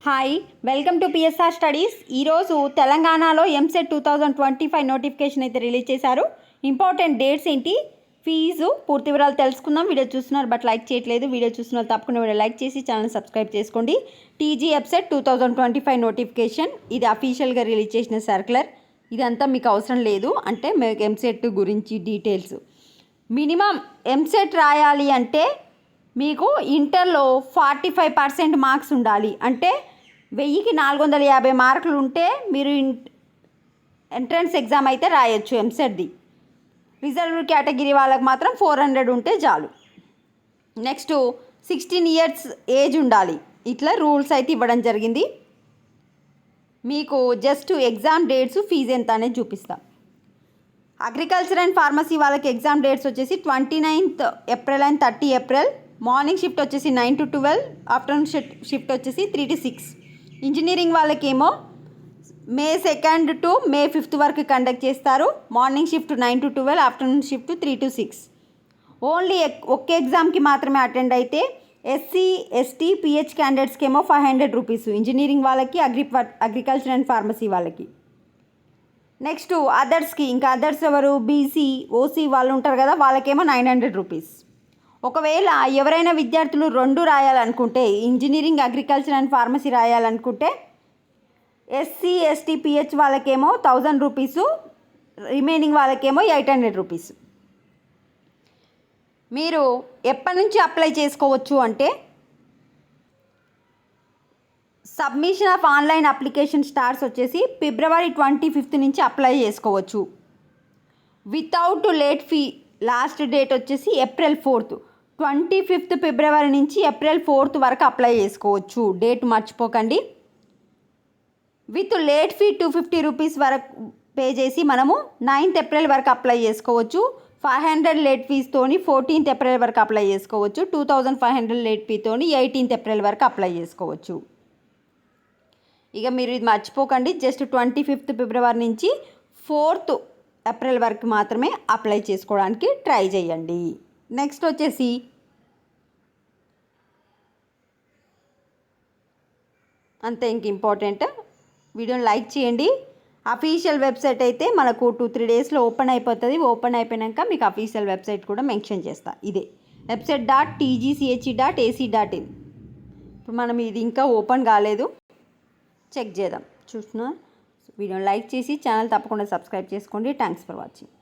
Hi, welcome to PSR studies. ఈరోజు తెలంగాణలో EAMCET 2025 notification అయితే రిలీజ్ చేశారు. ఇంపార్టెంట్ డేట్స్ ఏంటి, ఫీజు, పూర్తి వివరాలు తెలుసుకుందాం. వీడియో చూస్తున్నారు బట్ లైక్ చేయట్లేదు. వీడియో చూస్తున్నారు తప్పకుండా వీడియో లైక్ చేసి ఛానల్ సబ్స్క్రైబ్ చేసుకోండి. టీజీ ఎంసెట్ 2025 నోటిఫికేషన్, ఇది అఫీషియల్గా రిలీజ్ చేసిన సర్క్యులర్. ఇదంతా మీకు అవసరం లేదు, అంటే మీకు ఎంసెట్ గురించి డీటెయిల్స్. మినిమం ఎంసెట్ రాయాలి అంటే మీకు ఇంటర్లో 45% మార్క్స్ ఉండాలి. అంటే 1000కి 450 మార్కులు ఉంటే మీరు ఎంట్రన్స్ ఎగ్జామ్ అయితే రాయొచ్చు ఎంసెట్ది. రిజర్వ్ కేటగిరీ వాళ్ళకి మాత్రం 400 ఉంటే చాలు. నెక్స్ట్ 16 ఇయర్స్ ఏజ్ ఉండాలి. ఇట్లా రూల్స్ అయితే ఇవ్వడం జరిగింది. మీకు జస్ట్ ఎగ్జామ్ డేట్స్, ఫీజు ఎంత అనేది చూపిస్తాం. అగ్రికల్చర్ అండ్ ఫార్మసీ వాళ్ళకి ఎగ్జామ్ డేట్స్ వచ్చేసి 29th April and 30 April. Morning shift వచ్చేసి 9 to 12, ఆఫ్టర్నూన్ షిఫ్ట్ వచ్చేసి 3 to 6. ఇంజనీరింగ్ వాళ్ళకేమో May 2 to May 5 వరకు కండక్ట్ చేస్తారు. Morning shift 9 to 12, afternoon shift 3 to 6. Only ఒక్క ఎగ్జామ్కి మాత్రమే అటెండ్ అయితే ఎస్సీ, ఎస్టీ, పిహెచ్ క్యాండిడేట్స్కి ఏమో 500 రూపీస్. ఇంజనీరింగ్ వాళ్ళకి, అగ్రికల్చర్ అండ్ ఫార్మసీ వాళ్ళకి. నెక్స్ట్ అదర్స్కి, ఇంకా అదర్స్ ఎవరు, బీసీ, ఓసీ వాళ్ళు ఉంటారు కదా, వాళ్ళకేమో 900 రూపీస్. ఒకవేళ ఎవరైనా విద్యార్థులు 2 రాయాలనుకుంటే, ఇంజనీరింగ్, అగ్రికల్చర్ అండ్ ఫార్మసీ రాయాలనుకుంటే ఎస్సీ, ఎస్టీ, పిహెచ్ వాళ్ళకేమో 1000 రూపీసు, రిమైనింగ్ వాళ్ళకేమో 800 రూపీస్. మీరు ఎప్పటి నుంచి అప్లై చేసుకోవచ్చు అంటే, submission of online application starts వచ్చేసి February 25 నుంచి అప్లై చేసుకోవచ్చు. Without late fee last date వచ్చేసి April 4. 25th February నుంచి April 4 వరకు అప్లై చేసుకోవచ్చు. డేట్ మర్చిపోకండి. విత్ లేట్ ఫీ 250 రూపీస్ వరకు పే చేసి మనము 9th April వరకు అప్లై చేసుకోవచ్చు. 500 లేట్ ఫీస్తోని 14th April వరకు అప్లై చేసుకోవచ్చు. 2500 లేట్ ఫీతోని 18th April వరకు అప్లై చేసుకోవచ్చు. ఇక మీరు ఇది మర్చిపోకండి. జస్ట్ 25th February నుంచి 4th April వరకు మాత్రమే అప్లై చేసుకోవడానికి ట్రై చేయండి. నెక్స్ట్ వచ్చేసి అంతే, ఇంక ఇంపార్టెంట్ వీడియోని లైక్ చేయండి. అఫీషియల్ వెబ్సైట్ అయితే మనకు 2-3 డేస్లో ఓపెన్ అయిపోతుంది. ఓపెన్ అయిపోయాక మీకు అఫీషియల్ వెబ్సైట్ కూడా మెన్షన్ చేస్తా. ఇదే website.tgche.ac.in. ఇప్పుడు మనం ఇది ఇంకా ఓపెన్ కాలేదు, చెక్ చేద్దాం. చూస్తున్నా, వీడియోని లైక్ చేసి ఛానల్ తప్పకుండా సబ్స్క్రైబ్ చేసుకోండి. Thanks for watching.